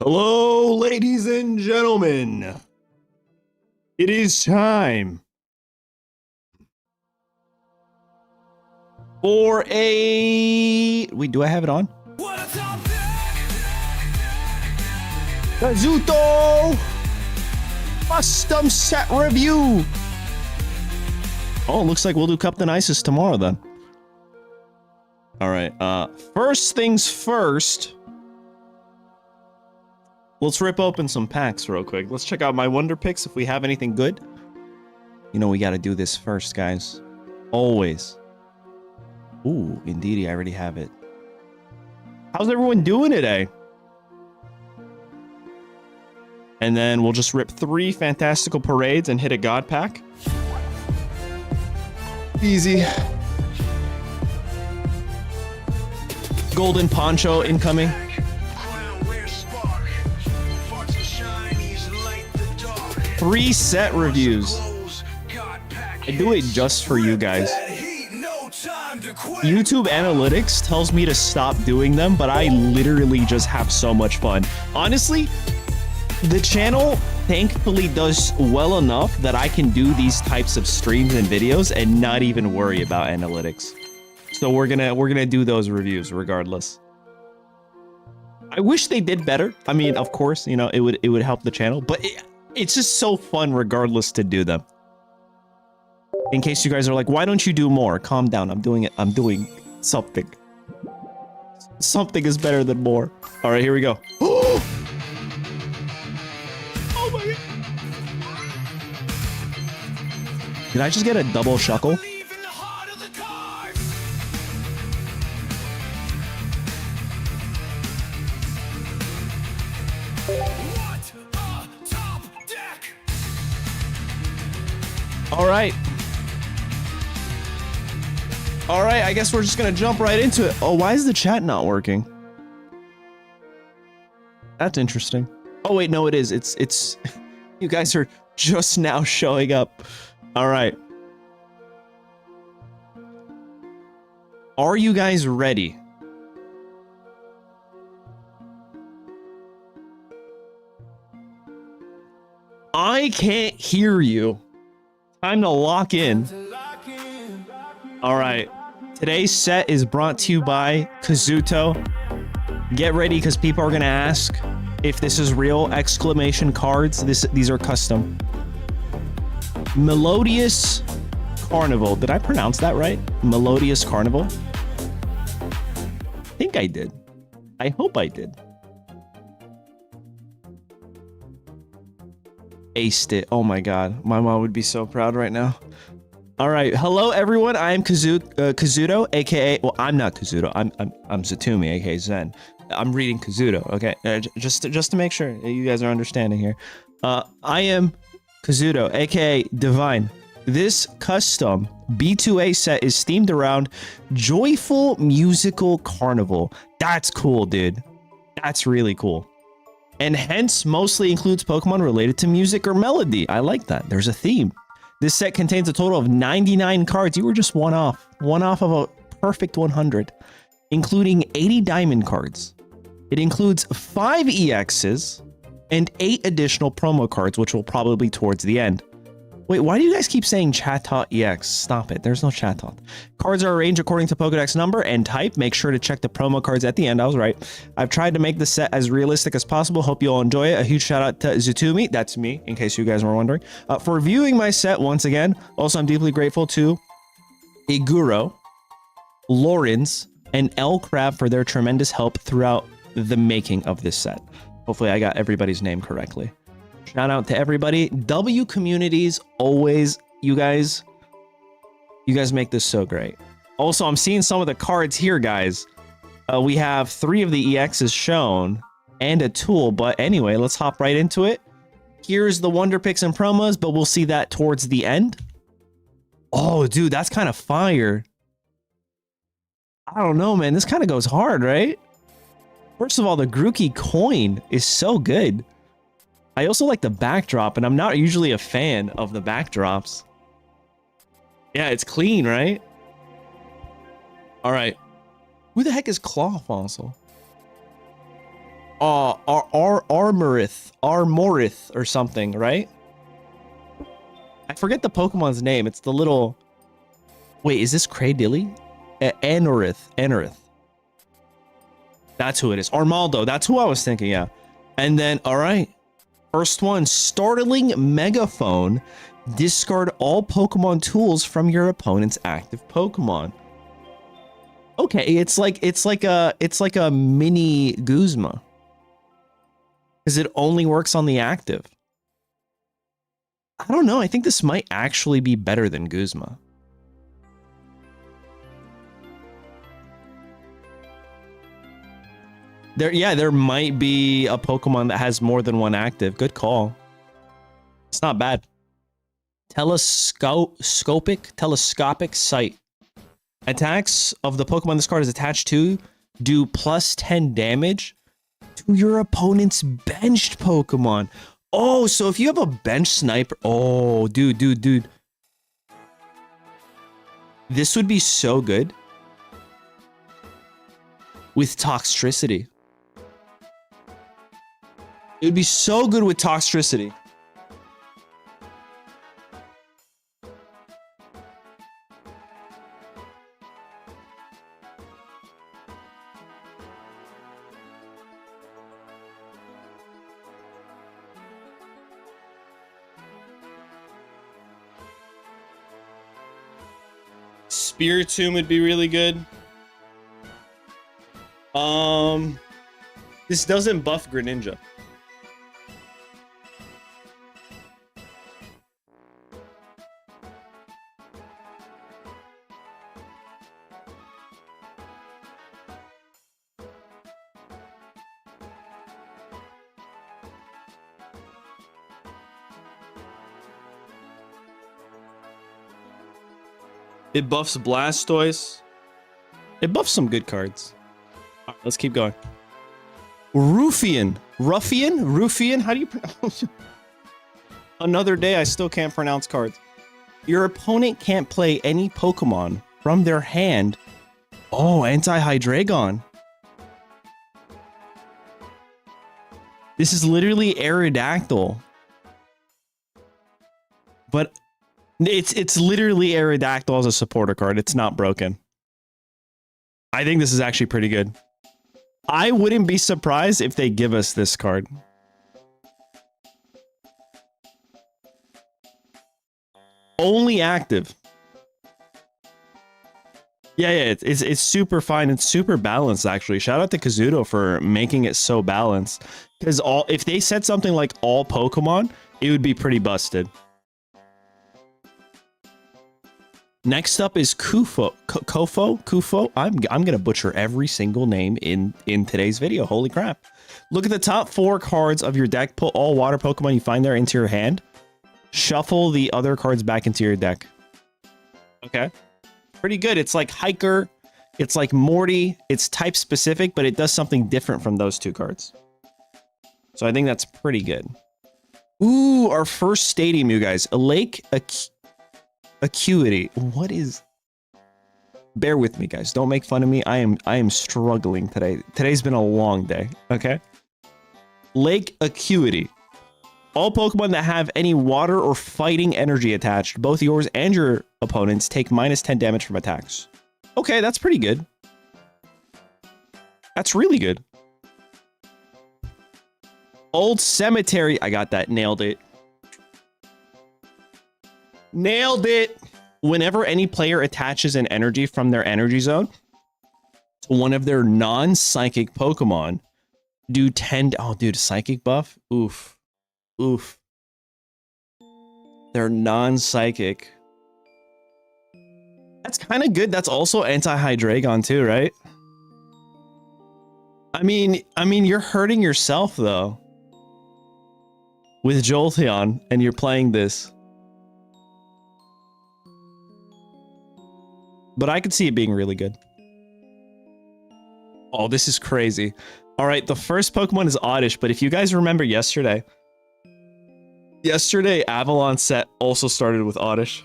Hello, ladies and gentlemen. It is time for a... Wait, do I have it on? Kazuto custom set review. Oh, looks like we'll do Cup the Nicest tomorrow then. All right, first things first. Let's rip open some packs real quick. Let's check out my Wonder Picks if we have anything good. You know we gotta do this first, guys. Always. Ooh, indeedy, I already have it. How's everyone doing today? And then we'll just rip 3 Fantastical Parades and hit a God Pack. Easy. Golden Poncho incoming. 3 set reviews. I do it just for you guys. YouTube analytics tells me to stop doing them, but I literally just have so much fun. Honestly, the channel thankfully does well enough that I can do these types of streams and videos and not even worry about analytics. So we're gonna do those reviews regardless. I wish they did better. I mean, of course, you know, it would help the channel, but it's just so fun regardless to do them. In case you guys are like, why don't you do more? Calm down. I'm doing it. I'm doing something. Something is better than more. All right, here we go. Oh my God. Did I just get a double shuckle? All right. All right, I guess we're just gonna jump right into it. Oh, why is the chat not working? That's interesting. Oh wait, no, it is. It's you guys are just now showing up. All right. Are you guys ready? I can't hear you. Time to lock in. All right. Today's set is brought to you by Kazuto. Get ready because people are going to ask if this is real. Exclamation cards. These are custom. Melodious Carnival. Did I pronounce that right? Melodious Carnival? I think I did. I hope I did. Aced it. Oh my God. My mom would be so proud right now. All right. Hello, everyone. I am Kazuto, aka... Well, I'm not Kazuto. I'm Zatumi, aka Zen. I'm reading Kazuto. Okay. Just to make sure you guys are understanding here. I am Kazuto, aka Divine. This custom B2A set is themed around Joyful Musical Carnival. That's cool, dude. That's really cool. And hence mostly includes Pokemon related to music or melody. I like that. There's a theme. This set contains a total of 99 cards. You were just one off of a perfect 100, including 80 diamond cards. It includes 5 EXs and 8 additional promo cards, which will probably be towards the end. Wait, why do you guys keep saying Chatot EX? Stop it. There's no Chatot. Cards are arranged according to Pokedex number and type. Make sure to check the promo cards at the end. I was right. I've tried to make the set as realistic as possible. Hope you all enjoy it. A huge shout out to Zatumi. That's me, in case you guys were wondering. For reviewing my set once again. Also, I'm deeply grateful to Iguro, Lawrence, and L Crab for their tremendous help throughout the making of this set. Hopefully I got everybody's name correctly. Shout out to everybody. W communities, always, you guys make this so great. Also, I'm seeing some of the cards here, guys. We have 3 of the EXs shown and a tool, but anyway, let's hop right into it. Here's the Wonder Picks and promos, but we'll see that towards the end. Oh, dude, that's kind of fire. I don't know, man. This kind of goes hard, right? First of all, the Grookey coin is so good. I also like the backdrop, and I'm not usually a fan of the backdrops. Yeah, it's clean, right? All right. Who the heck is Claw Fossil? Armorith or something, right? I forget the Pokemon's name. It's the little... Wait, is this Cradilly? Anorith. That's who it is. Armaldo. That's who I was thinking, yeah. And then, all right. First one, Startling Megaphone. Discard all Pokemon tools from your opponent's active Pokemon. Okay, it's like a mini Guzma. Because it only works on the active. I don't know. I think this might actually be better than Guzma. There might be a Pokemon that has more than one active. Good call. It's not bad. Telescopic sight. Attacks of the Pokemon this card is attached to do +10 damage to your opponent's benched Pokemon. Oh, so if you have a bench sniper... Oh, dude. This would be so good with Toxtricity. It would be so good with Toxtricity. Spiritomb would be really good. This doesn't buff Greninja. It buffs Blastoise. It buffs some good cards. All right, let's keep going. Ruffian. How do you pronounce it? Another day, I still can't pronounce cards. Your opponent can't play any Pokemon from their hand. Oh, Anti-Hydreigon. This is literally Aerodactyl. But it's literally Aerodactyl as a supporter card. It's not broken. I think this is actually pretty good. I wouldn't be surprised if they give us this card. Only active. Yeah, it's super fine. It's super balanced, actually. Shout out to Kazuto for making it so balanced. Because if they said something like all Pokemon, it would be pretty busted. Next up is Kufo. I'm gonna butcher every single name in today's video. Holy crap. Look at the top 4 cards of your deck. Put all water Pokemon you find there into your hand. Shuffle the other cards back into your deck. Okay. Pretty good. It's like Hiker. It's like Morty. It's type specific, but it does something different from those 2 cards. So I think that's pretty good. Ooh, our first stadium, you guys. A Lake Acuity. What is... Bear with me, guys. Don't make fun of me. I am struggling today. Today's been a long day, okay? Lake Acuity. All Pokemon that have any water or fighting energy attached, both yours and your opponents, take -10 damage from attacks. Okay, that's pretty good. That's really good. Old Cemetery. I got that. Nailed it. Nailed it. Whenever any player attaches an energy from their energy zone to one of their non-psychic Pokemon, do 10... Oh, dude, psychic buff? Oof. Oof. They're non-psychic. That's kind of good. That's also anti-Hydreigon too, right? I mean, you're hurting yourself, though. With Jolteon, and you're playing this. But I could see it being really good. Oh, this is crazy. All right, the first Pokemon is Oddish, but if you guys remember yesterday, Avalon set also started with Oddish.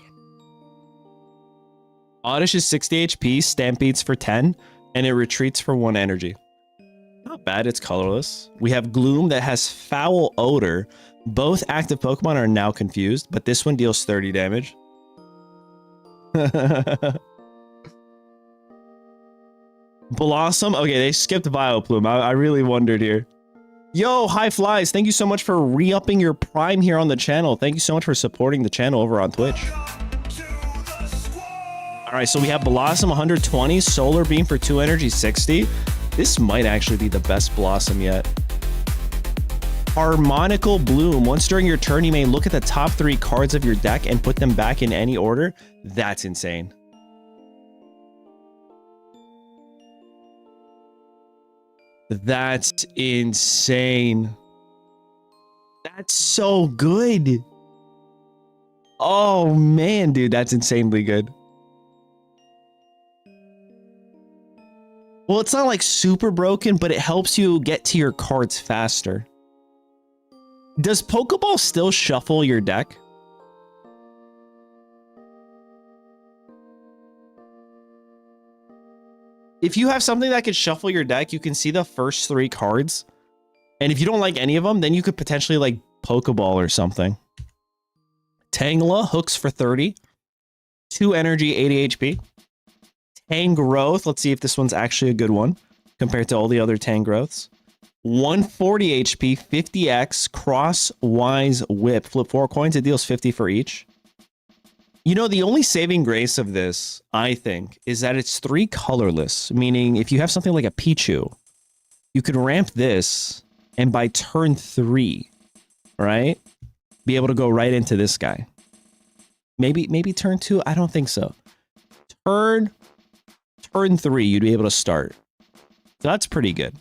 Oddish is 60 HP, Stampedes for 10, and it retreats for 1 energy. Not bad, it's colorless. We have Gloom that has foul odor. Both active Pokemon are now confused, but this one deals 30 damage. Blossom. Okay, they skipped Vileplume. I really wondered here. Yo, High Flies, thank you so much for re-upping your Prime here on the channel. Thank you so much for supporting the channel over on Twitch. All right, so we have Blossom 120, Solar Beam for 2 energy 60. This might actually be the best Blossom yet. Harmonical Bloom. Once during your turn, you may look at the top 3 cards of your deck and put them back in any order. That's insane. That's insane. That's so good. Oh man, dude, that's insanely good. Well, it's not like super broken, but it helps you get to your cards faster. Does Pokeball still shuffle your deck? If you have something that could shuffle your deck, you can see the first 3 cards. And if you don't like any of them, then you could potentially like Pokeball or something. Tangela, hooks for 30. 2 energy, 80 HP. Tangrowth, let's see if this one's actually a good one compared to all the other Tangrowths. 140 HP, 50x, crosswise whip. Flip 4 coins, it deals 50 for each. You know, the only saving grace of this, I think, is that it's 3 colorless, meaning if you have something like a Pichu, you could ramp this, and by turn 3, right, be able to go right into this guy. Maybe turn 2? I don't think so. Turn 3, you'd be able to start. So that's pretty good.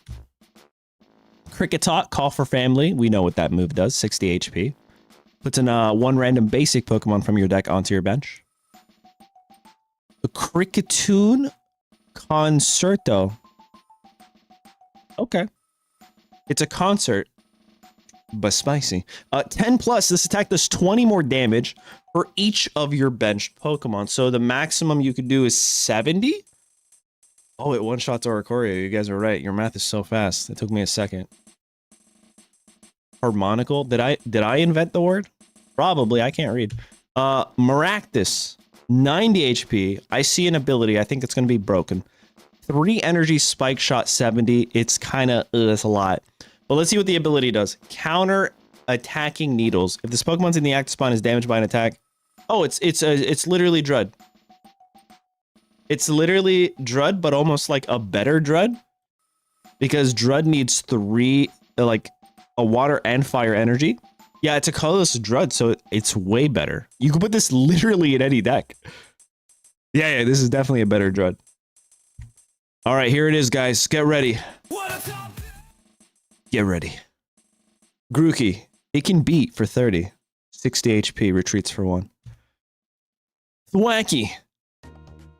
Cricket Talk, Call for Family. We know what that move does, 60 HP. Puts in 1 random basic Pokemon from your deck onto your bench. A Cricketune Concerto. Okay. It's a concert, but spicy. 10 plus, this attack does 20 more damage for each of your benched Pokemon. So the maximum you could do is 70? Oh, it one-shots Oricorio. You guys are right. Your math is so fast. It took me a second. Harmonical. Did I invent the word? Probably. I can't read. Maractus, 90 HP. I see an ability. I think it's going to be broken. 3 energy, spike shot, 70. It's kind of, that's a lot. But let's see what the ability does. Counter attacking needles. If this Pokemon's in the active spawn is damaged by an attack. Oh, it's literally Drud. It's literally Drud, but almost like a better Drud. Because Drud needs 3, like, a water and fire energy. Yeah, it's a colorless Drud, so it's way better. You can put this literally in any deck. Yeah, this is definitely a better Drud. All right, here it is, guys. Get ready. Get ready. Grookey. It can beat for 30. 60 HP, retreats for 1. Thwacky.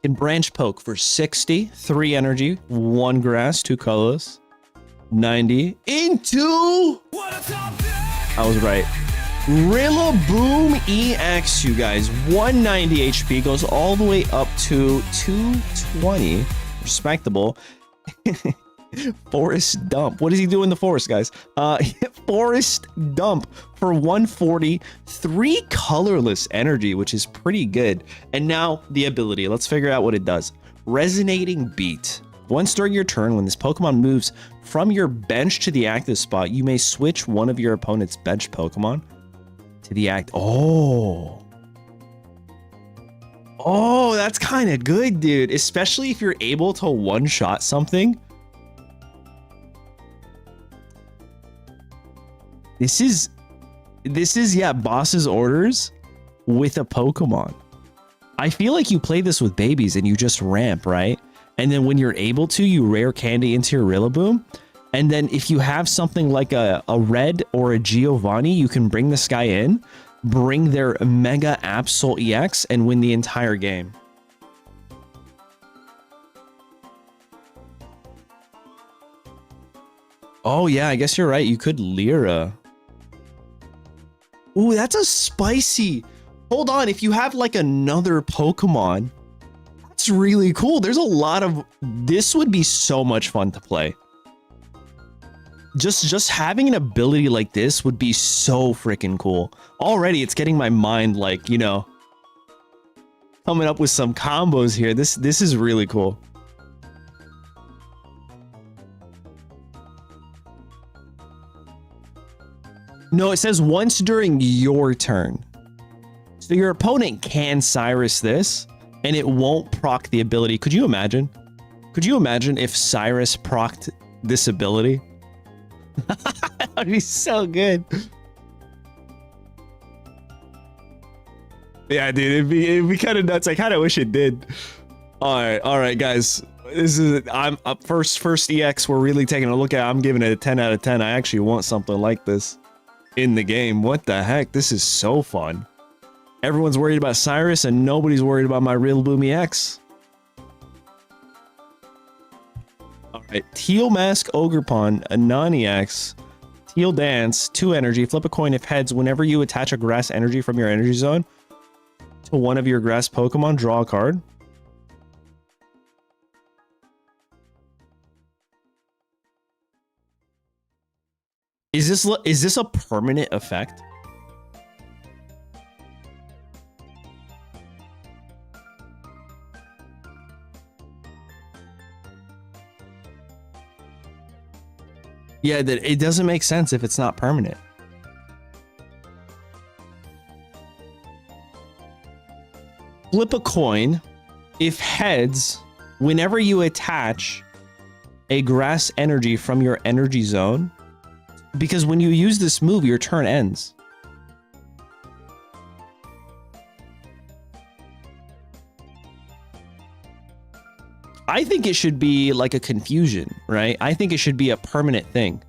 Can branch poke for 60. 3 energy, 1 grass, 2 colorless. 90 into. I was right. Rillaboom EX, you guys. 190 HP, goes all the way up to 220. Respectable. Forest Dump. What does he do in the forest, guys? Forest Dump for 140. 3 colorless energy, which is pretty good. And now the ability. Let's figure out what it does. Resonating Beat. Once during your turn, when this Pokemon moves from your bench to the active spot, you may switch one of your opponent's bench Pokemon to the act. Oh, that's kind of good, dude. Especially if you're able to one-shot something. This is, yeah, boss's orders with a Pokemon. I feel like you play this with babies and you just ramp, right? And then when you're able to, you rare candy into your Rillaboom. And then if you have something like a Red or a Giovanni, you can bring this guy in, bring their Mega Absol EX, and win the entire game. Oh, yeah, I guess you're right. You could Lyra. Ooh, that's a spicy. Hold on. If you have like another Pokemon, that's really cool. There's a lot of... This would be so much fun to play. just having an ability like this would be so freaking cool. Already it's getting my mind like, you know, coming up with some combos here. This is really cool. No, it says once during your turn. So your opponent can Cyrus this, and it won't proc the ability. Could you imagine? Could you imagine if Cyrus procced this ability? That would be so good. Yeah, dude, it'd be kind of nuts. I kind of wish it did. All right, guys. This is I'm up first EX. We're really taking a look at. I'm giving it a 10 out of 10. I actually want something like this in the game. What the heck? This is so fun. Everyone's worried about Cyrus, and nobody's worried about my Rillaboom EX. Alright, Teal Mask Ogerpon, a non-EX, Teal Dance, 2 energy, flip a coin if heads. Whenever you attach a grass energy from your energy zone to one of your grass Pokemon, draw a card. Is this a permanent effect? Yeah, that it doesn't make sense if it's not permanent. Flip a coin. If heads, whenever you attach a grass energy from your energy zone, because when you use this move, your turn ends. I think it should be like a confusion, right? I think it should be a permanent thing.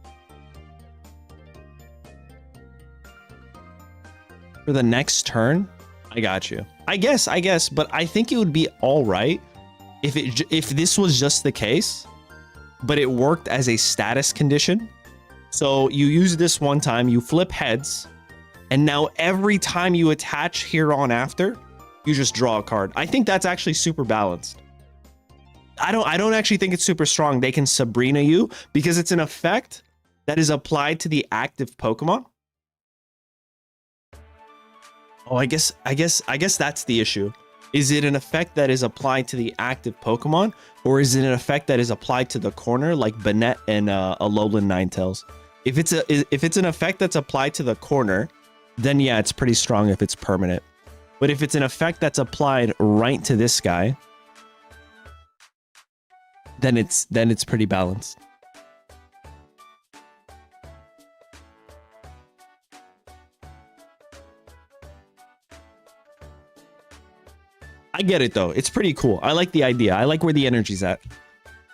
For the next turn, I got you. I guess, but I think it would be all right if this was just the case, but it worked as a status condition. So you use this one time, you flip heads, and now every time you attach here on after, you just draw a card. I think that's actually super balanced. I don't actually think it's super strong. They can Sabrina you because it's an effect that is applied to the active Pokemon. Oh, I guess that's the issue. Is it an effect that is applied to the active Pokemon, or is it an effect that is applied to the corner like Banette and Alolan Ninetales? If it's an effect that's applied to the corner, then yeah, it's pretty strong if it's permanent. But if it's an effect that's applied right to this guy, then it's pretty balanced. I get it though. It's pretty cool. I like the idea. I like where the energy's at.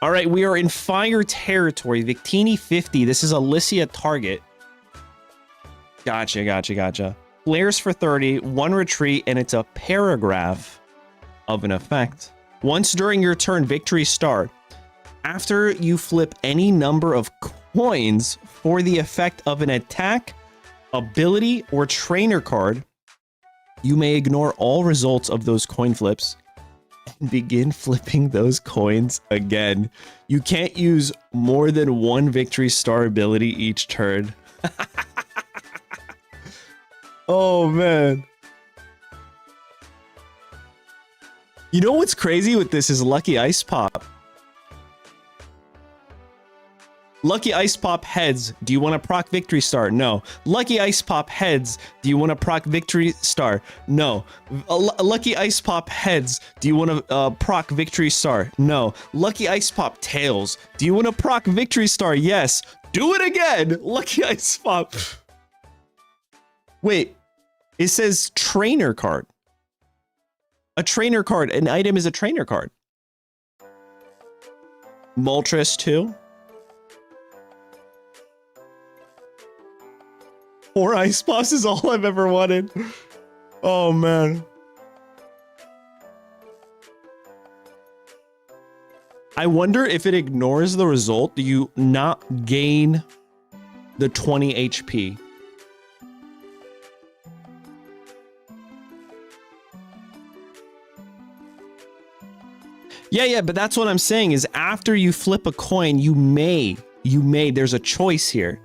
All right, we are in fire territory. Victini 50. This is Alicia target. Gotcha. Flares for 30, 1 retreat, and it's a paragraph of an effect. Once during your turn, Victory Star. After you flip any number of coins for the effect of an attack, ability, or trainer card, you may ignore all results of those coin flips and begin flipping those coins again. You can't use more than 1 Victory Star ability each turn. Oh, man. You know what's crazy with this is Lucky Ice Pop. Lucky Ice Pop heads. Do you want to proc Victory Star? No. Lucky Ice Pop heads. Do you want to proc Victory Star? No. Lucky Ice Pop heads. Do you want to proc Victory Star? No. Lucky Ice Pop tails. Do you want to proc Victory Star? Yes. Do it again. Lucky Ice Pop. Wait. It says trainer card. A trainer card. An item is a trainer card. Moltres 2. 4 Ice Pops is all I've ever wanted. Oh, man. I wonder if it ignores the result. Do you not gain the 20 HP? Yeah, but that's what I'm saying is after you flip a coin, you may you made. There's a choice here.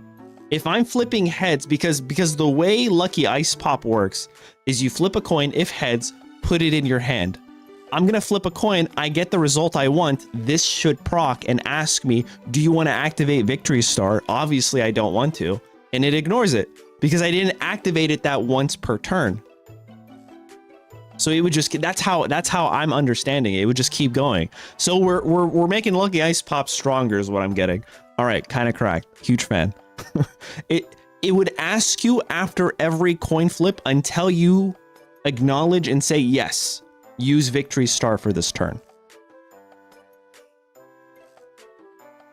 If I'm flipping heads, because the way Lucky Ice Pop works is you flip a coin. If heads, put it in your hand. I'm going to flip a coin. I get the result I want. This should proc and ask me, do you want to activate Victory Star? Obviously, I don't want to. And it ignores it because I didn't activate it that once per turn. So it would just, that's how I'm understanding it. It would just keep going. So we're making Lucky Ice Pop stronger is what I'm getting. All right, kind of cracked. Huge fan. It would ask you after every coin flip until you acknowledge and say yes. Use Victory Star for this turn.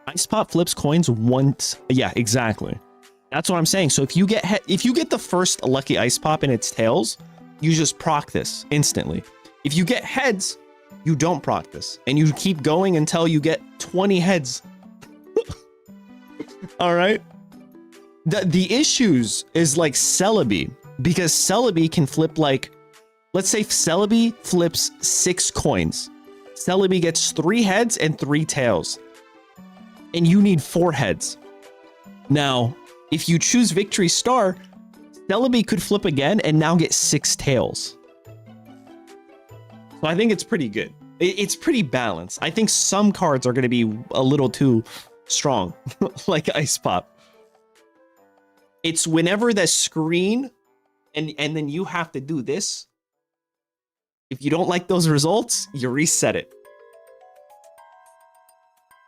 Ice Pop flips coins once. Yeah, exactly. That's what I'm saying. So if you get the first Lucky Ice Pop in its tails, you just proc this instantly. If you get heads, you don't proc this, and you keep going until you get 20 heads. All right. The issues is like Celebi, because Celebi can flip like, let's say Celebi flips 6 coins. Celebi gets 3 heads and 3 tails. And you need 4 heads. Now, if you choose Victory Star, Celebi could flip again and now get 6 tails. So I think it's pretty good. It's pretty balanced. I think some cards are going to be a little too strong, like Ice Pop. It's whenever the screen, and then you have to do this. If you don't like those results, you reset it.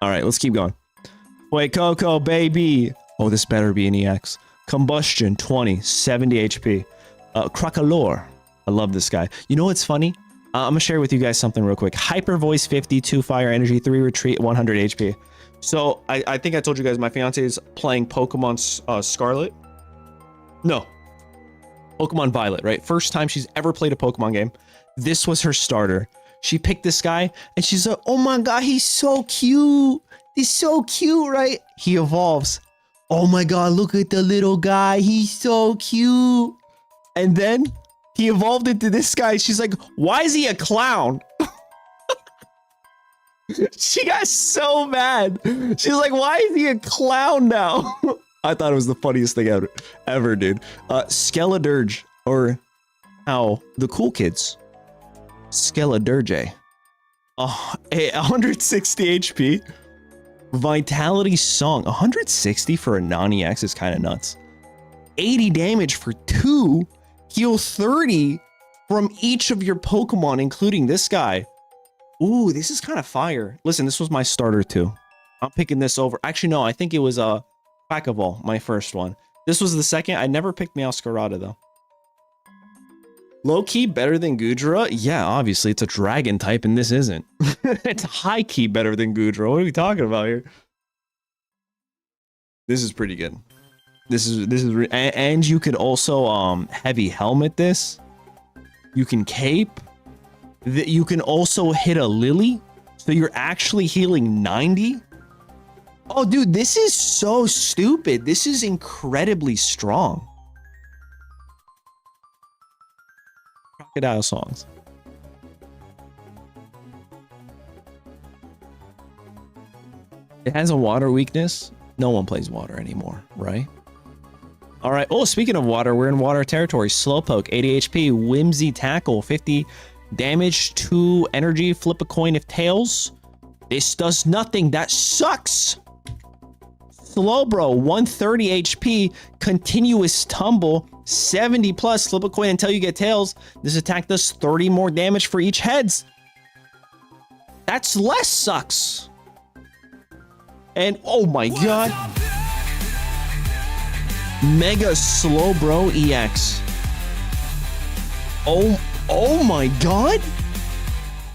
All right, let's keep going. Wait, Coco, baby. Oh, this better be an EX. Combustion, 20, 70 HP. Crocolore. I love this guy. You know what's funny? I'm going to share with you guys something real quick. Hyper Voice, 50, 2 Fire Energy, 3 Retreat, 100 HP. So, I think I told you guys my fiance is playing Pokemon Scarlet. No. Pokemon Violet, right? First time she's ever played a Pokemon game. This was her starter. She picked this guy, and she's like, oh my god, he's so cute. He's so cute, right? He evolves. Oh my god, look at the little guy. He's so cute. And then he evolved into this guy. She's like, why is he a clown? She got so mad. She's like, why is he a clown now? I thought it was the funniest thing ever, dude. Skeledirge, or how the cool kids. Skeledirge. 160 HP. Vitality Song. 160 for a non-EX is kind of nuts. 80 damage for 2. Heal 30 from each of your Pokemon, including this guy. Ooh, this is kind of fire. Listen, this was my starter too. I'm picking this over. Actually, no, I think it was Quackaball, my first one. This was the second. I never picked Meowscarada though. Low key better than Goodra? Yeah, obviously it's a dragon type and this isn't. It's high key better than Goodra. What are we talking about here? This is pretty good. And you could also heavy helmet this. You can cape. You can also hit a Lily. So you're actually healing 90. Oh, dude, this is so stupid. This is incredibly strong. Crocodile songs. It has a water weakness. No one plays water anymore, right? All right. Oh, speaking of water, we're in water territory. Slowpoke, 80 HP. Whimsy Tackle, 50 damage, 2 energy. Flip a coin if tails. This does nothing. That sucks. Slowbro, 130 HP. Continuous Tumble, 70 plus. Flip a coin until you get tails. This attack does 30 more damage for each heads. That's less sucks. And oh my god. Mega Slowbro EX. Oh my god.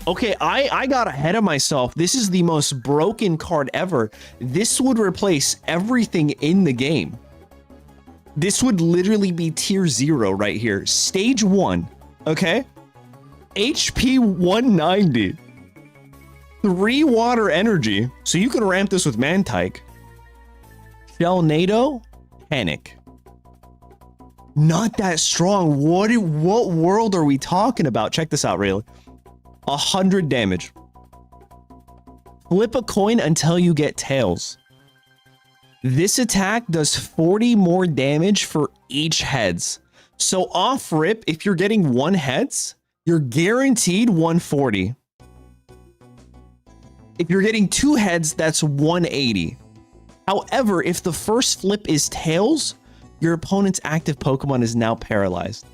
Okay, I got ahead of myself. This is the most broken card ever. This would replace everything in the game. This would literally be tier 0 right here. Stage 1, okay? HP 190. 3 water energy. So you can ramp this with Mantike. Shelnado, Panic. Not that strong. What world are we talking about? Check this out, really. 100 damage. Flip a coin until you get tails. This attack does 40 more damage for each heads. So off rip, if you're getting 1 heads, you're guaranteed 140. If you're getting 2 heads, that's 180. However, if the first flip is tails, your opponent's active Pokemon is now paralyzed.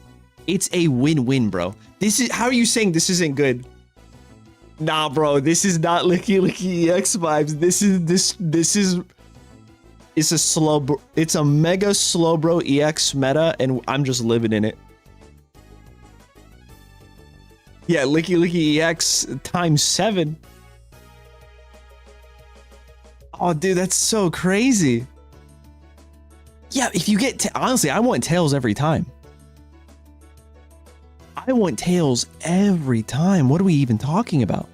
It's a win-win, bro. This is, how are you saying this isn't good? Nah, bro, this is not Licky Licky EX vibes. It's a mega Slowbro EX meta, and I'm just living in it. Yeah, Licky Licky EX times 7. Oh, dude, that's so crazy. Yeah, if you get, honestly, I want tails every time. I want tails every time. What are we even talking about?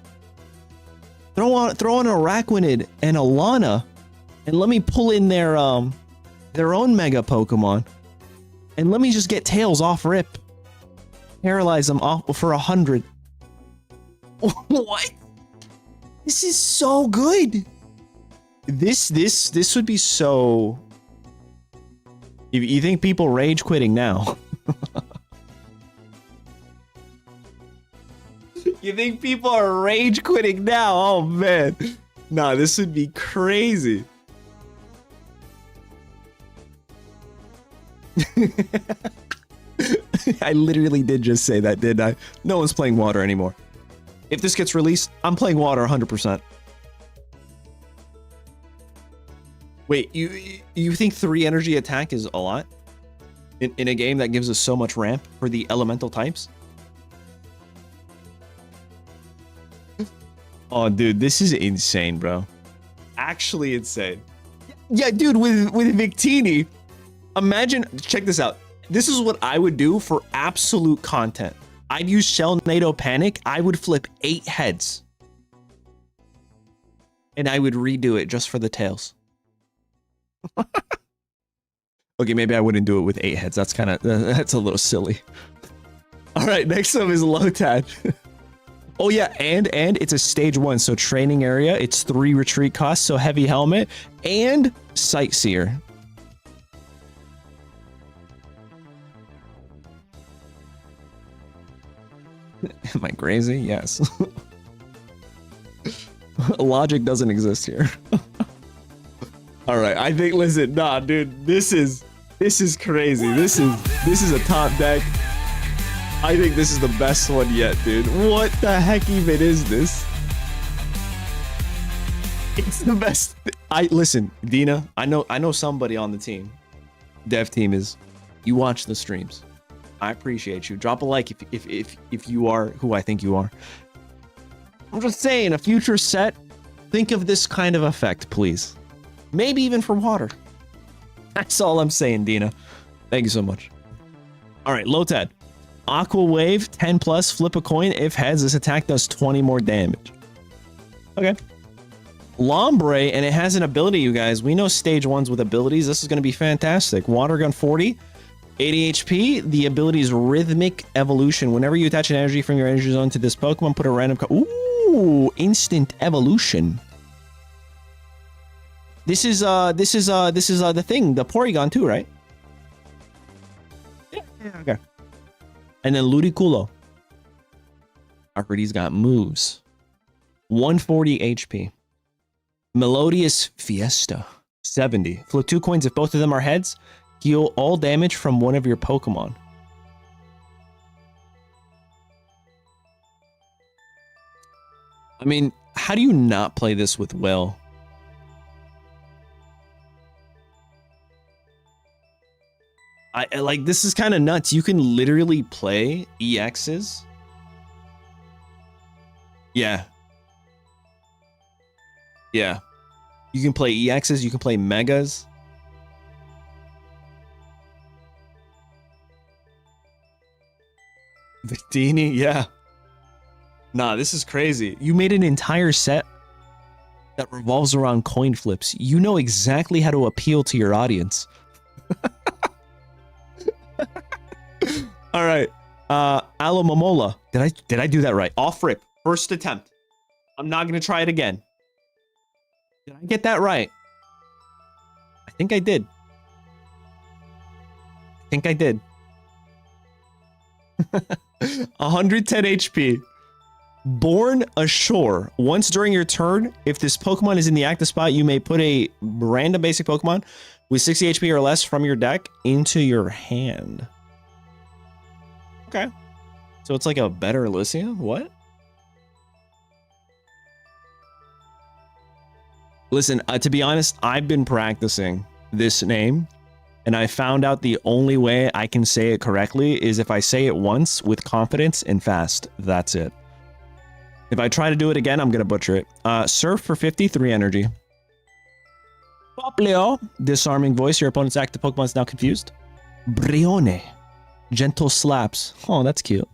Throw on a Araquanid and a Lana, and let me pull in their own mega Pokemon, and let me just get tails off rip. Paralyze them off for 100. What? This is so good. This would be so. You think people rage quitting now? You think people are rage quitting now? Oh man. Nah, this would be crazy. I literally did just say that, didn't I? No one's playing water anymore. If this gets released, I'm playing water 100%. Wait, you think 3 energy attack is a lot? In a game that gives us so much ramp for the elemental types? Oh, dude, this is insane, bro. Actually insane. Yeah, dude, with Victini, imagine, check this out. This is what I would do for absolute content. I'd use Shell NATO Panic. I would flip 8 heads. And I would redo it just for the tails. Okay, maybe I wouldn't do it with 8 heads. That's a little silly. All right, next up is Lotad. Oh yeah, and it's a stage 1, so training area. It's 3 retreat costs, so heavy helmet and Sightseer. Am I crazy? Yes. Logic doesn't exist here. All right, I think, listen, nah, dude, this is crazy. This is a top deck. I think this is the best one yet, dude. What the heck even is this? It's the best. Listen, Dina, I know somebody on the team. Dev team is, you watch the streams. I appreciate you. Drop a like if you are who I think you are. I'm just saying, a future set, think of this kind of effect, please. Maybe even for water. That's all I'm saying, Dina. Thank you so much. All right, Lotad. Aqua Wave, 10 plus, flip a coin. If heads, this attack does 20 more damage. Okay. Lombre, and it has an ability, you guys. We know stage 1s with abilities. This is going to be fantastic. Water Gun 40, 80 HP. The ability is Rhythmic Evolution. Whenever you attach an energy from your energy zone to this Pokemon, put a random... Ooh, Instant Evolution. This is the thing, the Porygon too, right? Yeah, okay. And then Ludicolo. I heard he's got moves. 140 HP. Melodious Fiesta. 70. Flip 2 coins if both of them are heads. Heal all damage from one of your Pokemon. I mean, how do you not play this with Will? I like, this is kind of nuts. You can literally play EXs. Yeah. Yeah. You can play EXs, you can play Megas. Victini, yeah. Nah, this is crazy. You made an entire set that revolves around coin flips. You know exactly how to appeal to your audience. All right, Alomomola. Did I do that right? Off rip, first attempt. I'm not gonna try it again. Did I get that right? I think I did. I think I did. 110 HP. Born Ashore. Once during your turn, if this Pokemon is in the active spot, you may put a random basic Pokemon with 60 HP or less from your deck into your hand. Okay. So it's like a better Elysium? What? Listen, to be honest, I've been practicing this name, and I found out the only way I can say it correctly is if I say it once with confidence and fast. That's it. If I try to do it again, I'm going to butcher it. Surf for 53 energy. Poplio. Disarming voice. Your opponent's active Pokemon is now confused. Brione. Gentle slaps. Oh, that's cute.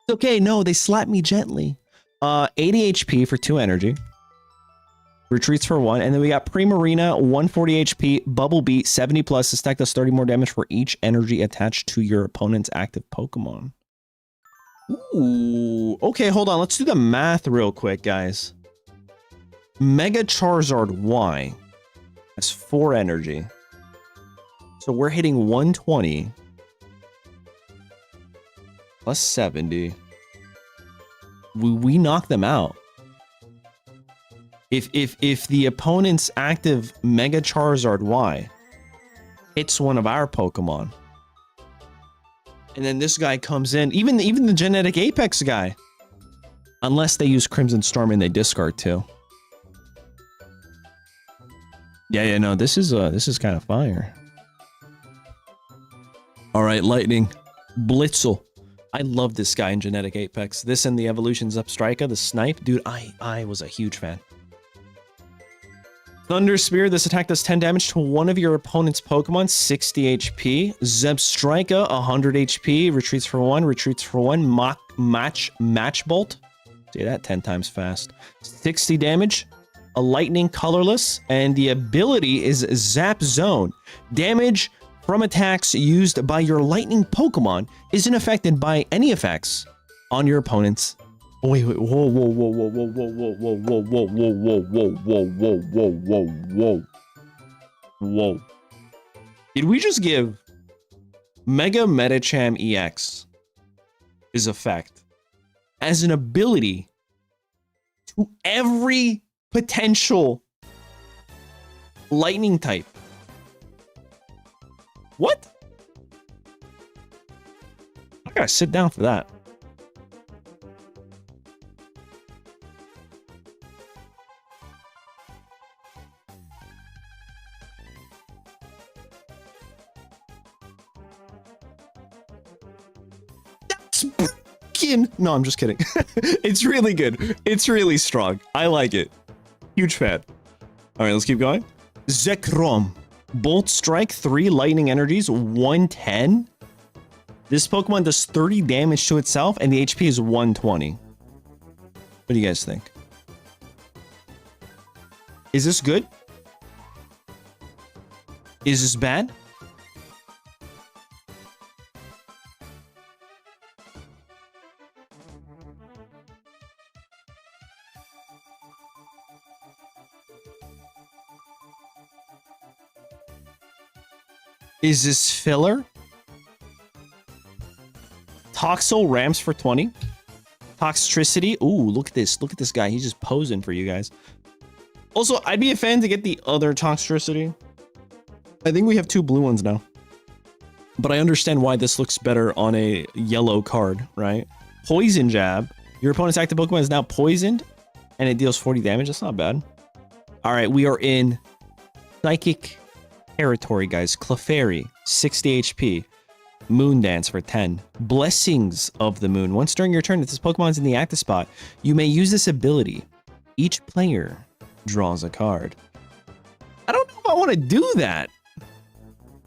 It's okay. No, they slap me gently. 80 HP for 2 energy. Retreats for 1. And then we got Primarina, 140 HP. Bubble Beat, 70 plus. This attack does 30 more damage for each energy attached to your opponent's active Pokemon. Ooh. Okay, hold on. Let's do the math real quick, guys. Mega Charizard Y has 4 energy. So we're hitting 120 plus 70. We knock them out. If the opponent's active Mega Charizard Y hits one of our Pokemon, and then this guy comes in, even the Genetic Apex guy, unless they use Crimson Storm and they discard too. Yeah, no, this is kind of fire. All right, Lightning, Blitzel. I love this guy in Genetic Apex. This and the evolutions up Strika, the Snipe, dude. I was a huge fan. Thunder Spear. This attack does 10 damage to one of your opponent's Pokemon, 60 HP. Zebstrika, 100 HP. Retreats for 1. Retreats for 1. Match Bolt. Say that 10 times fast. 60 damage. A Lightning Colorless. And the ability is Zap Zone. Damage from attacks used by your Lightning Pokemon isn't affected by any effects on your opponent's. Wait, whoa, whoa, whoa, whoa, whoa, whoa, whoa, whoa, whoa, whoa, whoa, whoa, whoa, whoa, whoa, whoa, whoa. Did we just give Mega Medicham EX his effect as an ability to every potential lightning type? What? I gotta sit down for that. No, I'm just kidding. It's really good. It's really strong. I like it. Huge fan. All right, let's keep going. Zekrom. Bolt Strike, 3 lightning energies, 110. This Pokemon does 30 damage to itself, and the HP is 120. What do you guys think? Is this good? Is this bad? Is this filler? Toxel Rams for 20. Toxtricity. Ooh, look at this. Look at this guy. He's just posing for you guys. Also, I'd be a fan to get the other Toxtricity. I think we have 2 blue ones now. But I understand why this looks better on a yellow card, right? Poison Jab. Your opponent's active Pokemon is now poisoned, and it deals 40 damage. That's not bad. All right, we are in Psychic territory, guys. Clefairy, 60 HP. Moon Dance for 10. Blessings of the Moon. Once during your turn, if this Pokemon's in the active spot, you may use this ability. Each player draws a card. I don't know if I want to do that.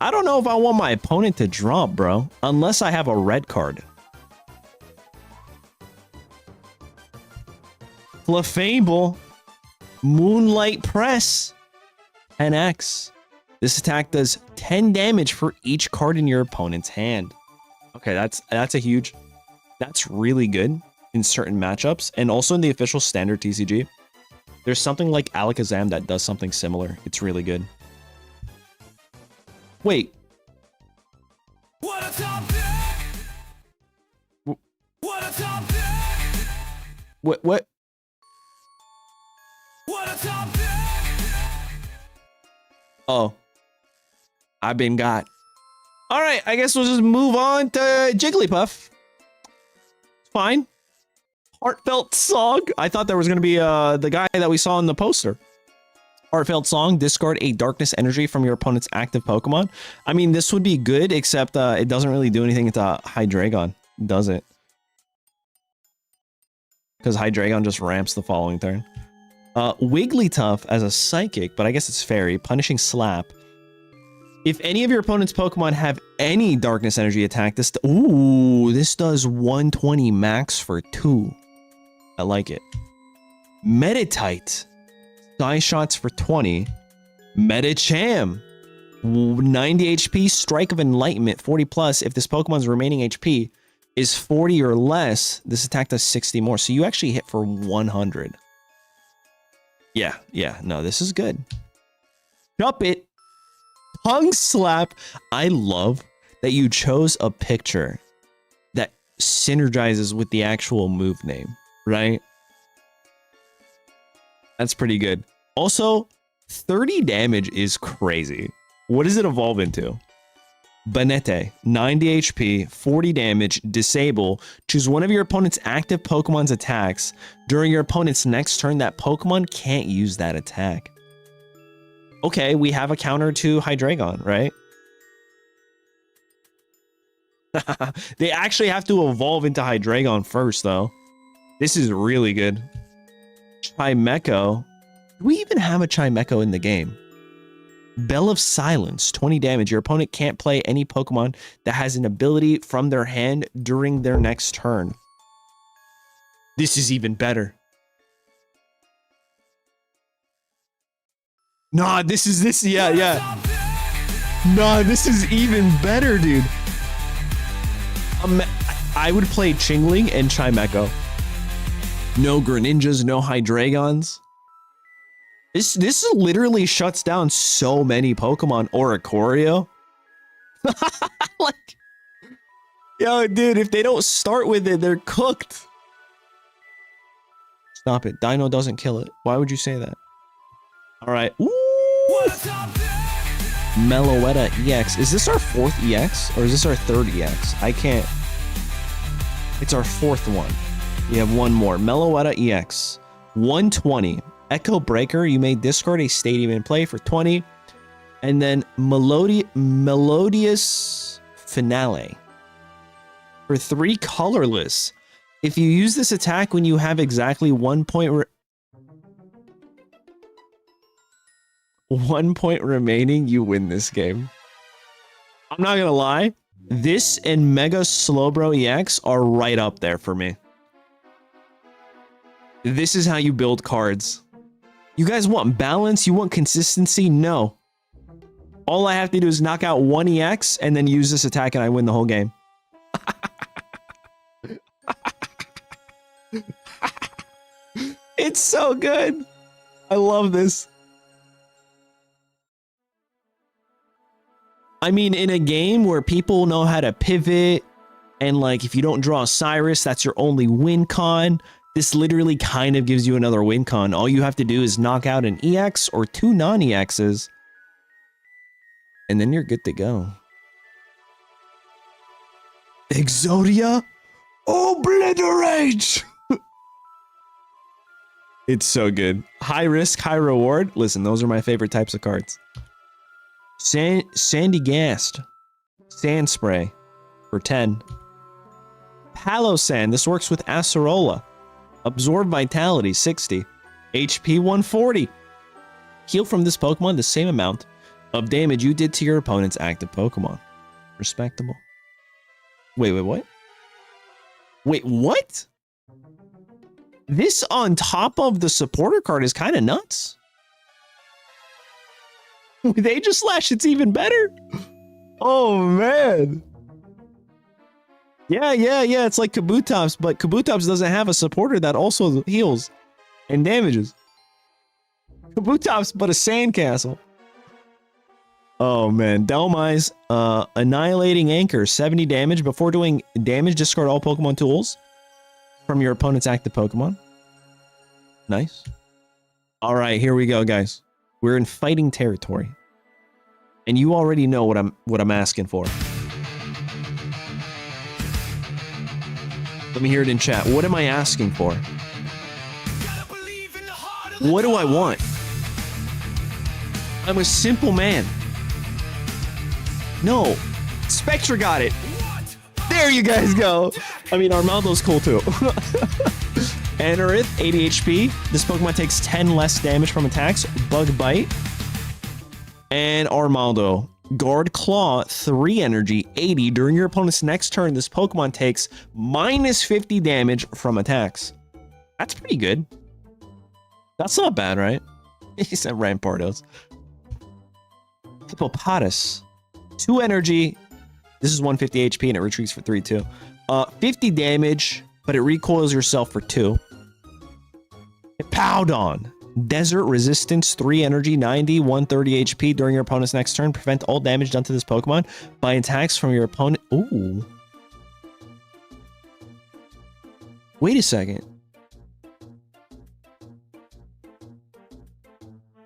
I don't know if I want my opponent to draw, bro. Unless I have a red card. Clefable. Moonlight Press. 10x. This attack does 10 damage for each card in your opponent's hand. Okay, that's a huge... That's really good in certain matchups. And also in the official standard TCG. There's something like Alakazam that does something similar. It's really good. Wait. What a top pick! What a top pick! What? What a top pick! Oh. I've been got. All right, I guess we'll just move on to Jigglypuff. Fine. Heartfelt song. I thought there was going to be the guy that we saw in the poster. Heartfelt song. Discard a darkness energy from your opponent's active Pokemon. I mean, this would be good, except it doesn't really do anything to Hydreigon, does it? Because Hydreigon just ramps the following turn. Wigglytuff as a psychic, but I guess it's fairy. Punishing slap. If any of your opponent's Pokemon have any darkness energy attack, this does 120 max for 2. I like it. Meditite. Sky shots for 20. Medicham. 90 HP, Strike of Enlightenment, 40 plus. If this Pokemon's remaining HP is 40 or less, this attack does 60 more. So you actually hit for 100. Yeah, no, this is good. Chup it. Tongue slap. I love that you chose a picture that synergizes with the actual move name, right? That's pretty good. Also, 30 damage is crazy. What does it evolve into? Banete, 90 HP, 40 damage, disable. Choose one of your opponent's active Pokemon's attacks. During your opponent's next turn, that Pokemon can't use that attack. Okay, we have a counter to Hydreigon, right? They actually have to evolve into Hydreigon first, though. This is really good. Chimecho. Do we even have a Chimecho in the game? Bell of Silence, 20 damage. Your opponent can't play any Pokemon that has an ability from their hand during their next turn. This is even better. Nah, yeah. Nah, this is even better, dude. I would play Chingling and Chimecho. No Greninjas, no Hydreigons. This literally shuts down so many Pokemon. Oricorio. Like, yo, dude, if they don't start with it, they're cooked. Stop it. Dino doesn't kill it. Why would you say that? All right. Ooh. Meloetta EX. Is this our 4th EX or is this our 3rd EX? I can't. It's our 4th one. We have one more. Meloetta EX. 120. Echo Breaker. You may discard a stadium in play for 20. And then Melodious Finale. For 3 colorless. If you use this attack when you have exactly 1 point remaining, you win this game. I'm not gonna lie. This and Mega Slowbro EX are right up there for me. This is how you build cards. You guys want balance? You want consistency? No. All I have to do is knock out 1 EX and then use this attack and I win the whole game. It's so good. I love this. I mean, in a game where people know how to pivot and like if you don't draw a Cyrus, that's your only win con. This literally kind of gives you another win con. All you have to do is knock out an EX or 2 non-EXs. And then you're good to go. Exodia? Obliterate! It's so good. High risk, high reward. Listen, those are my favorite types of cards. Sandy Gast. Sand Spray. For 10. Palossand. This works with Acerola. Absorb Vitality, 60. HP, 140. Heal from this Pokemon the same amount of damage you did to your opponent's active Pokemon. Respectable. Wait, what? Wait, what? This on top of the supporter card is kind of nuts. With Aegislash, it's even better. Oh, man. Yeah. It's like Kabutops, but Kabutops doesn't have a supporter that also heals and damages. Kabutop's but a sandcastle. Oh man, Dhelmise, Annihilating Anchor, 70 damage. Before doing damage, discard all Pokemon tools from your opponent's active Pokemon. Nice. All right, here we go, guys. We're in fighting territory, and you already know what I'm asking for. Let me hear it in chat. What am I asking for? What do I want? I'm a simple man. No, Spectra got it. There you guys go. I mean, Armaldo's cool too. Anorith, 80 HP. This Pokemon takes 10 less damage from attacks. Bug Bite. And Armaldo. Guard Claw, 3 energy, 80. During your opponent's next turn, this Pokemon takes minus 50 damage from attacks. That's pretty good. That's not bad, right? He said Rampardos. Hippopotas. 2 energy. This is 150 HP and it retreats for 3 too. 50 damage, but it recoils yourself for 2. Hippowdon. Desert Resistance, 3 energy, 90, 130 HP. During your opponent's next turn, prevent all damage done to this Pokemon by attacks from your opponent. Ooh. Wait a second.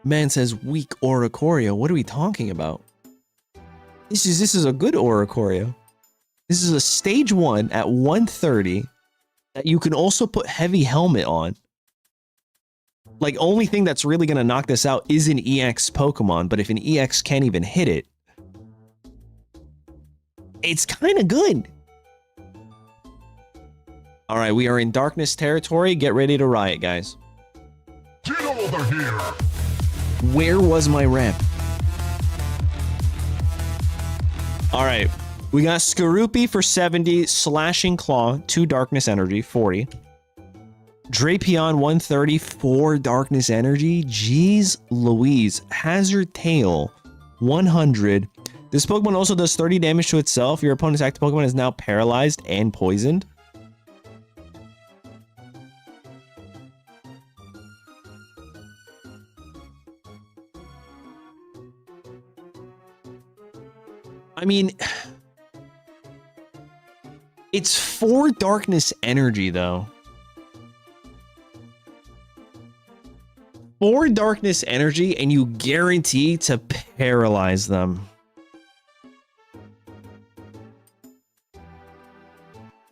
Man says weak Oricorio. What are we talking about? This is a good Oricorio. This is a stage 1 at 130 that you can also put heavy helmet on. Like, only thing that's really going to knock this out is an EX Pokemon, but if an EX can't even hit it, it's kind of good. All right, we are in darkness territory. Get ready to riot, guys. Get over here! Where was my ramp? All right, we got Skorupi for 70, Slashing Claw, 2 Darkness Energy, 40. Drapion, 130, 4 Darkness Energy. Jeez Louise. Hazard Tail, 100. This Pokemon also does 30 damage to itself. Your opponent's active Pokemon is now paralyzed and poisoned. I mean, it's 4 Darkness Energy, though. 4 Darkness Energy, and you guarantee to paralyze them.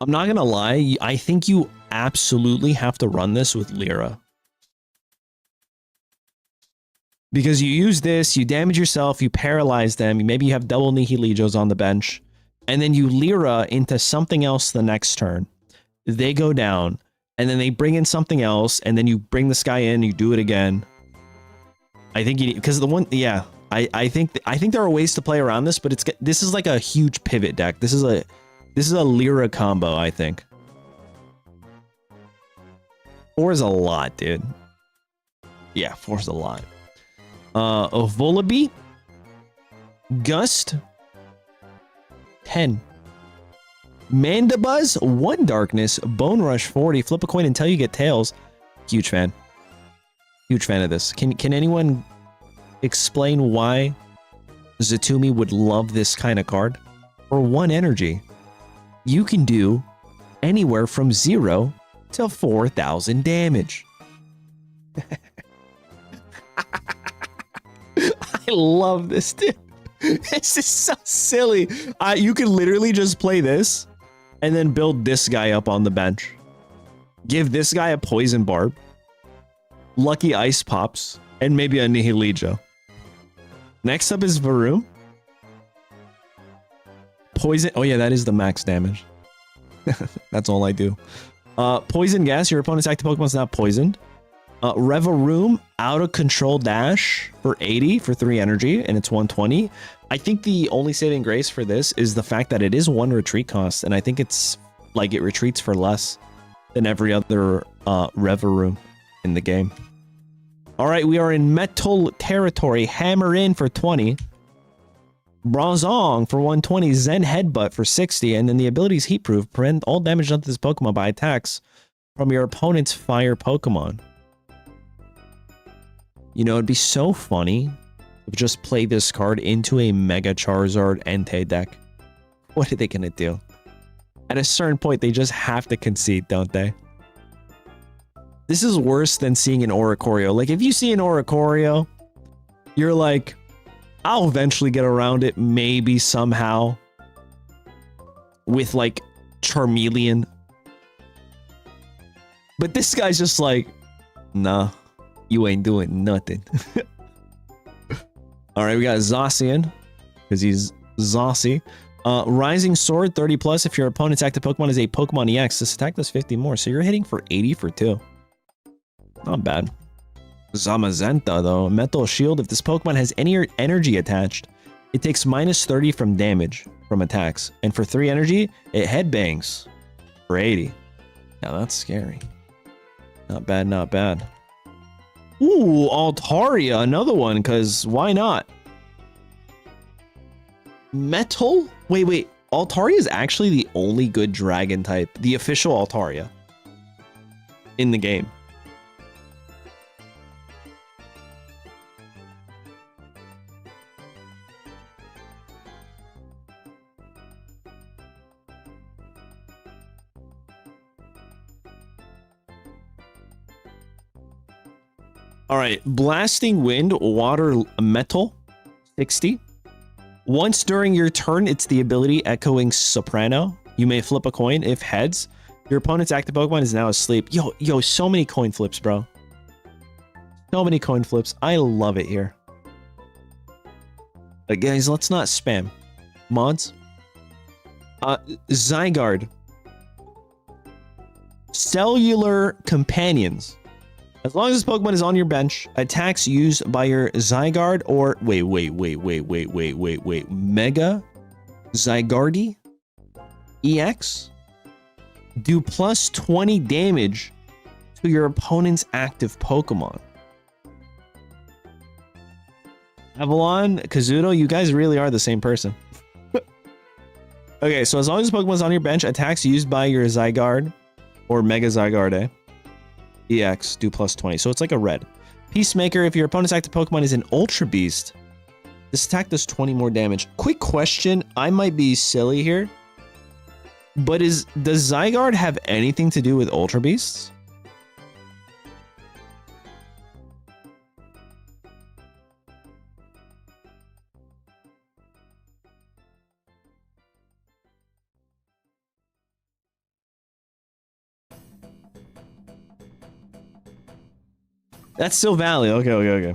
I'm not gonna lie, I think you absolutely have to run this with Lyra. Because you use this, you damage yourself, you paralyze them, maybe you have double Nihilijos on the bench, and then you Lyra into something else the next turn. They go down, and then they bring in something else, and then you bring this guy in, you do it again. I think you need, because the one, yeah, I think there are ways to play around this, but this is like a huge pivot deck. This is a Lyra combo, I think. 4 is a lot, dude. Yeah, 4 is a lot. Volibee, Gust, 10. Mandibuzz, 1 Darkness, Bone Rush, 40. Flip a coin until you get tails. Huge fan. Huge fan of this. Can anyone explain why Zatumi would love this kind of card? For 1 energy, you can do anywhere from 0 to 4,000 damage. I love this, dude. This is so silly. You can literally just play this and then build this guy up on the bench. Give this guy a Poison Barb, Lucky Ice Pops, and maybe a Nihilijo. Next up is Varoom. Poison. Oh yeah, that is the max damage. That's all I do. Poison Gas. Your opponent's active Pokemon is not poisoned. Revaroom, Out of Control Dash for 80 for 3 energy, and it's 120. I think the only saving grace for this is the fact that it is 1 retreat cost, and I think it's like it retreats for less than every other Revaroom in the game. All right, we are in Metal territory. Hammer In for 20. Bronzong for 120. Zen Headbutt for 60, and then the abilities Heat Proof. Prevent all damage done to this Pokemon by attacks from your opponent's fire Pokemon. You know, it'd be so funny if just play this card into a Mega Charizard Entei deck. What are they gonna do? At a certain point, they just have to concede, don't they? This is worse than seeing an Oricorio. Like, if you see an Oricorio, you're like, I'll eventually get around it, maybe somehow. With, like, Charmeleon. But this guy's just like, nah, you ain't doing nothing. Alright, we got Zacian, because he's Zacy. Rising Sword, 30 plus. If your opponent's active Pokemon is a Pokemon EX, this attack does 50 more, so you're hitting for 80 for 2. Not bad. Zamazenta, though. Metal Shield. If this Pokemon has any energy attached, it takes minus 30 from damage from attacks. And for 3 energy, it headbangs for 80. Now that's scary. Not bad, not bad. Ooh, Altaria, another one, because why not? Metal? Wait. Altaria is actually the only good dragon type. The official Altaria. In the game. All right, Blasting Wind, Water Metal, 60. Once during your turn, it's the ability Echoing Soprano. You may flip a coin. If heads, your opponent's active Pokemon is now asleep. Yo, so many coin flips, bro. So many coin flips. I love it here. But guys, let's not spam. Mods. Zygarde. Cellular Companions. As long as this Pokemon is on your bench, attacks used by your Zygarde or wait, Mega Zygarde EX do plus 20 damage to your opponent's active Pokemon. Avalon, Kazuto, you guys really are the same person. Okay, so as long as this Pokemon's on your bench, attacks used by your Zygarde or Mega Zygarde EX do plus 20, so it's like a red. Peacemaker, if your opponent's active Pokemon is an Ultra Beast, this attack does 20 more damage. Quick question, I might be silly here, but does Zygarde have anything to do with Ultra Beasts? That's still valid. Okay.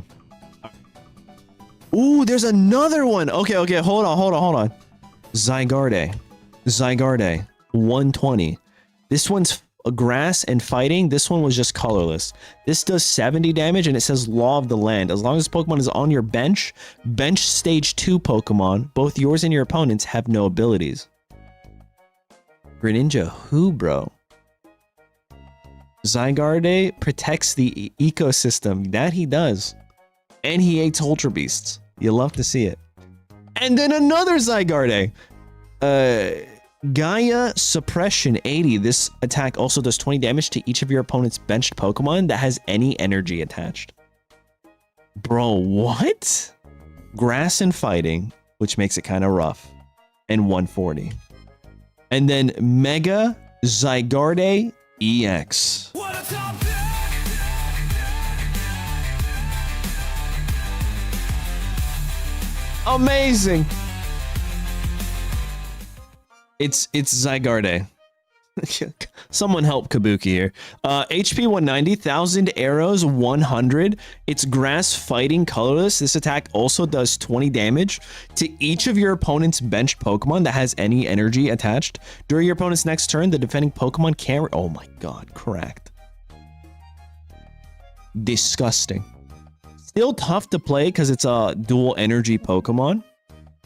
Ooh, there's another one. Okay, hold on. Zygarde, 120. This one's grass and fighting. This one was just colorless. This does 70 damage, and it says Law of the Land. As long as Pokemon is on your bench stage 2 Pokemon, both yours and your opponent's have no abilities. Greninja, who, bro? Zygarde protects the ecosystem. That he does. And he hates Ultra Beasts. You love to see it. And then another Zygarde. Gaia Suppression 80. This attack also does 20 damage to each of your opponent's benched Pokemon that has any energy attached. Bro, what? Grass and Fighting, which makes it kind of rough. And 140. And then Mega Zygarde EX. Amazing. It's Zygarde. Someone help Kabuki here. HP 190, 1000 arrows, 100. It's grass fighting colorless. This attack also does 20 damage to each of your opponent's benched Pokemon that has any energy attached. During your opponent's next turn, the defending Pokemon can't... Oh my god, cracked. Disgusting. Still tough to play because it's a dual energy Pokemon.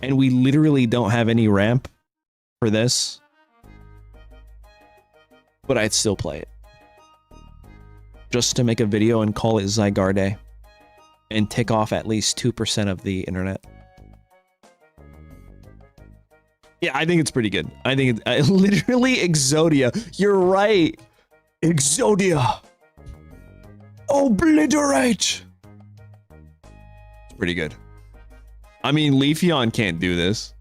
And we literally don't have any ramp for this. But I'd still play it. Just to make a video and call it Zygarde. And tick off at least 2% of the internet. Yeah, I think it's pretty good. I think it's literally Exodia. You're right. Exodia. Obliterate. pretty good. I mean, Leafeon can't do this.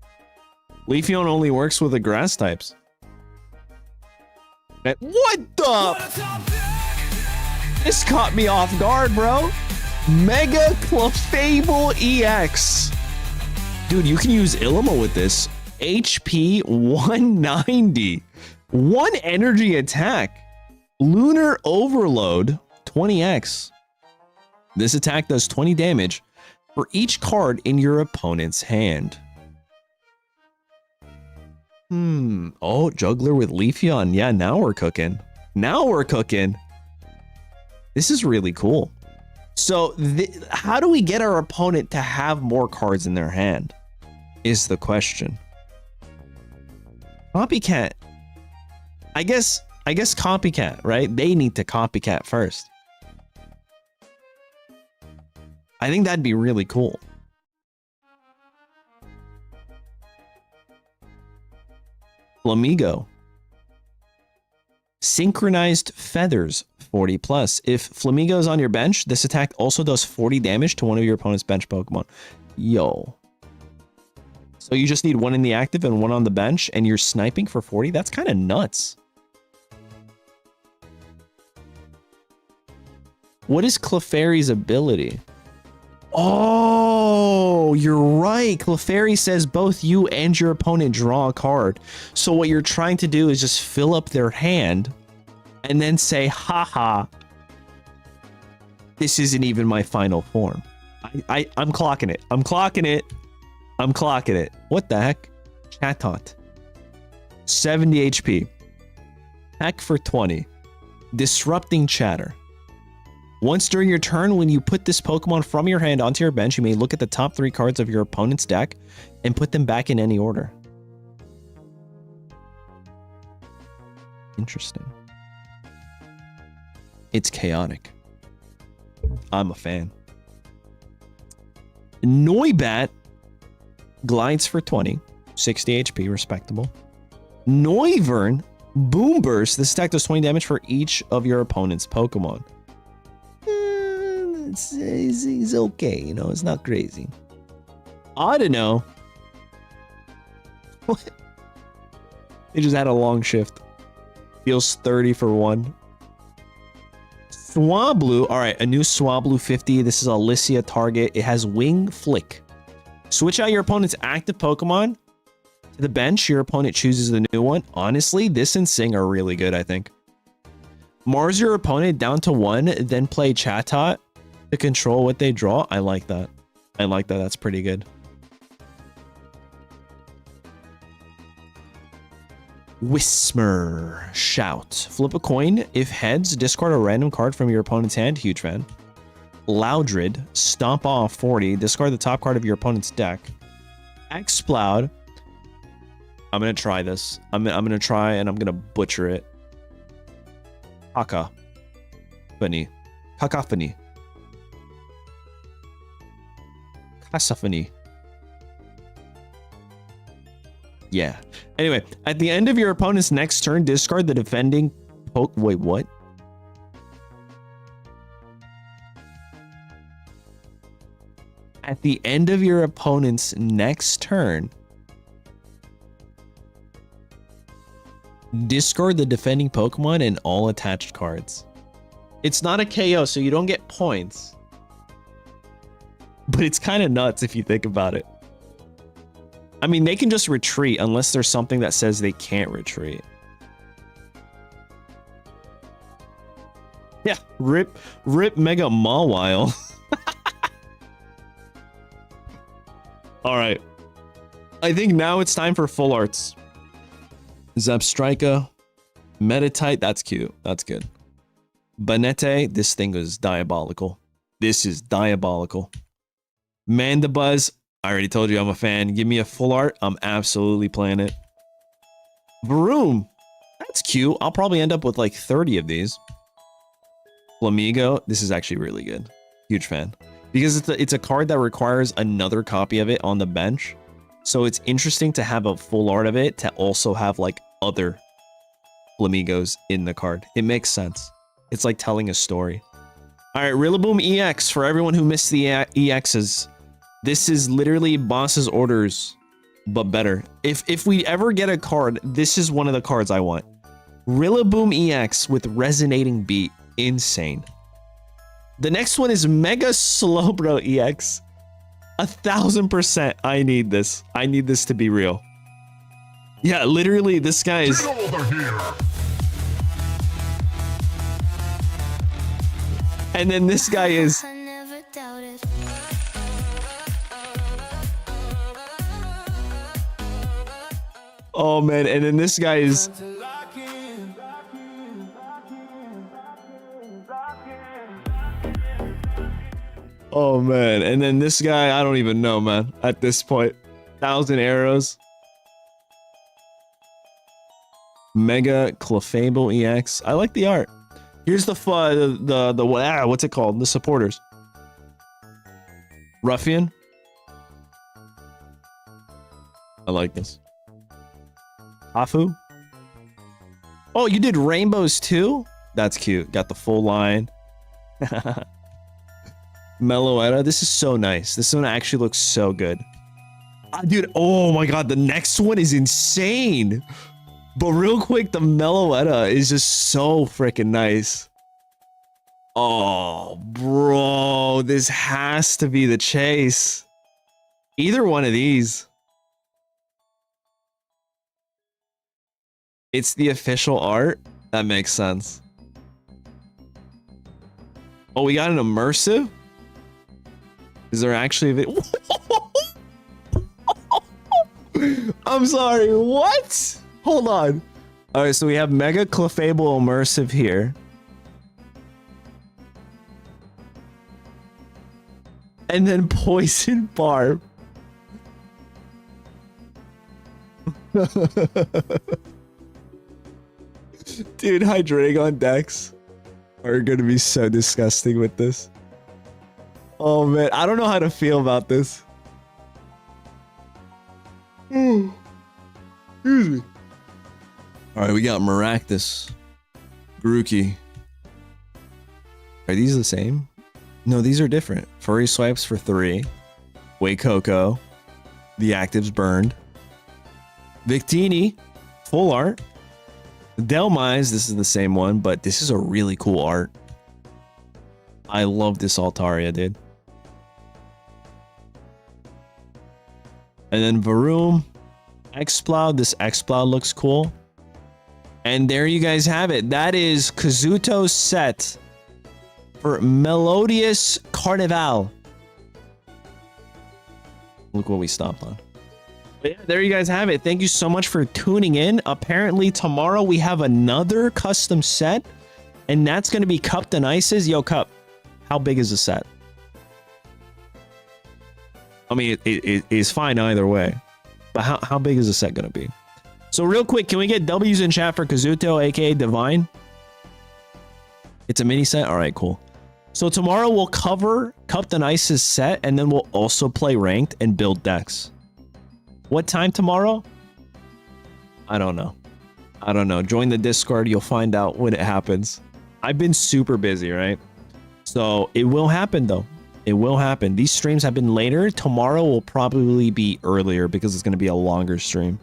Leafeon only works with the grass types. What the? This caught me off guard, bro. Mega Clefable EX. Dude, you can use Illima with this. HP 190. 1 energy attack. Lunar Overload 20x. This attack does 20 damage for each card in your opponent's hand. Oh, Juggler with Leafeon. Yeah, now we're cooking. Now we're cooking. This is really cool. So, how do we get our opponent to have more cards in their hand? Is the question. Copycat. I guess copycat, right? They need to copycat first. I think that'd be really cool. Flamigo. Synchronized Feathers, 40 plus. If Flamigo is on your bench, this attack also does 40 damage to one of your opponent's bench Pokemon. Yo. So you just need one in the active and one on the bench, and you're sniping for 40? That's kind of nuts. What is Clefairy's ability? Oh, you're right. Clefairy says both you and your opponent draw a card. So what you're trying to do is just fill up their hand and then say, haha, this isn't even my final form. I'm clocking it. I'm clocking it. I'm clocking it. What the heck? Chatot. 70 HP. Hack for 20. Disrupting Chatter. Once during your turn, when you put this Pokemon from your hand onto your bench, you may look at the top 3 cards of your opponent's deck and put them back in any order. Interesting. It's chaotic. I'm a fan. Noibat glides for 20. 60 HP, respectable. Noivern Boomburst. This attack does 20 damage for each of your opponent's Pokemon. It's okay, you know, it's not crazy. Audino. What? They just had a long shift. Deals 30 for 1. Swablu. Alright, a new Swablu 50. This is a Lycia target. It has Wing Flick. Switch out your opponent's active Pokemon to the bench. Your opponent chooses the new one. Honestly, this and Sing are really good, I think. Mars your opponent down to 1, then play Chatot to control what they draw. I like that. I like that. That's pretty good. Whismer. Shout. Flip a coin. If heads, discard a random card from your opponent's hand. Huge fan. Loudred. Stomp off 40. Discard the top card of your opponent's deck. Exploud. I'm going to try this. I'm going to try and I'm going to butcher it. Cacophony. Cacophony. Cacophony. Yeah. Anyway, at the end of your opponent's next turn, discard the defending Wait, what? At the end of your opponent's next turn, discard the defending Pokemon and all attached cards. It's not a KO, so you don't get points. But it's kind of nuts if you think about it. I mean, they can just retreat unless there's something that says they can't retreat. Yeah, rip Mega Mawile. All right. I think now it's time for full arts. Zebstrika, Meditite, that's cute. That's good. Banete, this thing is diabolical. This is diabolical. Mandibuzz, I already told you I'm a fan. Give me a full art. I'm absolutely playing it. Vroom, that's cute. I'll probably end up with like 30 of these. Flamigo, this is actually really good. Huge fan. Because it's a card that requires another copy of it on the bench. So it's interesting to have a full art of it to also have like other Flamigos in the card. It makes sense. It's like telling a story. All right, Rillaboom EX for everyone who missed the EXs. This is literally boss's orders, but better. If we ever get a card, this is one of the cards I want. Rillaboom EX with resonating beat. Insane. The next one is Mega Slowbro EX. 1000%. I need this. I need this to be real. Yeah, literally, this guy is... Get over here! And then this guy is... Oh, man. And then this guy is... Oh, man. And then this guy, I don't even know, man. At this point. 1,000 arrows. Mega Clefable EX. I like the art. Here's the what's it called? The supporters. Ruffian. I like this. Afu. Oh, you did rainbows too? That's cute. Got the full line. Meloetta. This is so nice. This one actually looks so good. Dude, oh my god, the next one is insane. But real quick, the Meloetta is just so freaking nice. Oh, bro, this has to be the chase. Either one of these. It's the official art. That makes sense. Oh, we got an immersive? Is there actually a I'm sorry, what? Hold on. All right, so we have Mega Clefable Immersive here. And then Poison Barb. Dude, Hydreigon decks are gonna be so disgusting with this. Oh man, I don't know how to feel about this. Excuse me. Alright, we got Maractus. Grookey. Are these the same? No, these are different. Furry Swipes for 3. Wacoco. The actives burned. Victini. Full art. Delmise, this is the same one, but this is a really cool art. I love this Altaria, dude. And then Varoom. Exploud. This Exploud looks cool. And there you guys have it. That is Kazuto's set for Melodious Carnival. Look what we stopped on. But yeah, there you guys have it. Thank you so much for tuning in. Apparently tomorrow we have another custom set, and that's going to be Cupped and Ices. Yo, Cup, how big is the set? I mean, it is fine either way. But how big is the set going to be? So real quick, can we get W's in chat for Kazuto, aka Divine? It's a mini set? All right, cool. So tomorrow we'll cover Cupped and Ice's set, and then we'll also play ranked and build decks. What time tomorrow? I don't know. I don't know. Join the Discord. You'll find out when it happens. I've been super busy, right? So it will happen, though. It will happen. These streams have been later. Tomorrow will probably be earlier because it's going to be a longer stream.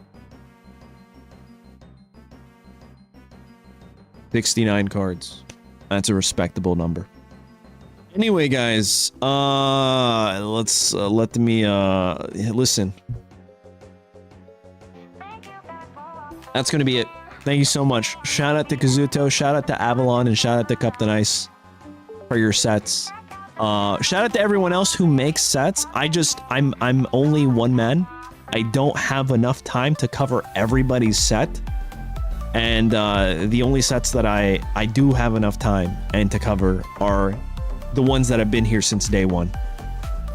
69 cards. That's a respectable number. Anyway, guys, let's let me listen. That's gonna be it. Thank you so much. Shout out to Kazuto, shout out to Avalon, and shout out to Cupped and Ice for your sets. Shout out to everyone else who makes sets. I'm only one man. I don't have enough time to cover everybody's set. And the only sets that I do have enough time and to cover are the ones that have been here since day one.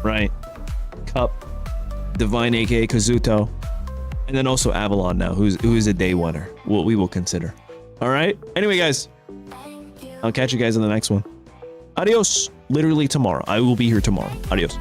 Right? Cup, Divine, aka Kazuto, and then also Avalon now, who is a day oneer. We will consider. All right? Anyway, guys, I'll catch you guys in the next one. Adios. Literally tomorrow. I will be here tomorrow. Adios.